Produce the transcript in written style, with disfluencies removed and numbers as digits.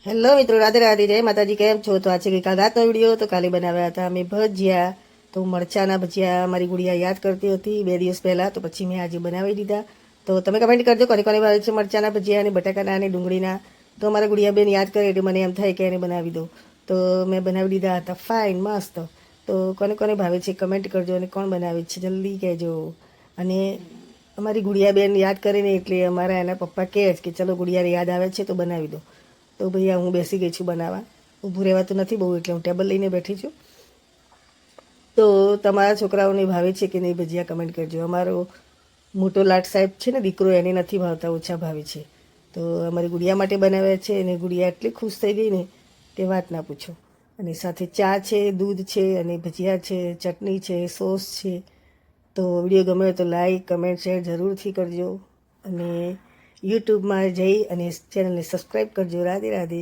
Hello મિત્રો, રાધે રાધે, જય માતાજી. કેમ છો? તો આજે કાલ રાતનો વિડીયો. તો કાલે બનાવ્યા હતા અમે ભજીયા. તો મરચાના ભજીયા મારી ગુડિયા યાદ કરતી હતી 2 દિવસ પહેલાં, તો પછી મેં આજે બનાવી દીધા. તો તમે કમેન્ટ કરજો કોને કોને ભાવે છે મરચાના ભજીયા અને બટાકાના અને ડુંગળીના. તો અમારા ગુડિયા બેન યાદ કરે એટલે મને એમ થાય કે એને બનાવી દો. તો મેં બનાવી દીધા હતા, ફાઇન, મસ્ત. તો કોને કોને ભાવે છે કમેન્ટ કરજો, અને કોણ બનાવે છે જલ્દી કહેજો. અને અમારી ગુડિયા બેન યાદ કરીને એટલે અમારા એના પપ્પા કહે જ કે ચલો ગુડિયાને યાદ આવે છે તો બનાવી દો. તો ભૈયા હું બેસી ગઈ છું બનાવવા. ઊભું રહેવાતું નથી બહુ, એટલે હું ટેબલ લઈને બેઠી છું. તો તમારા છોકરાઓને ભાવે છે કે નહીં ભજીયા કમેન્ટ કરજો. અમારો મોટો લાટ સાહેબ છે ને દીકરો, એને નથી ભાવતા, ઓછા ભાવે છે. તો અમારી ગુડિયા માટે બનાવ્યા છે, અને ગુડિયા એટલી ખુશ થઈ ગઈ ને તે વાત ના પૂછો. અને સાથે ચા છે, દૂધ છે, અને ભજીયા છે, ચટણી છે, સોસ છે. તો વિડીયો ગમે તો લાઈક કમેન્ટ શેર જરૂરથી કરજો. અને યુટ્યુબમાં જઈ અને ચેનલને સબસ્ક્રાઈબ કરજો. રાધે રાધે.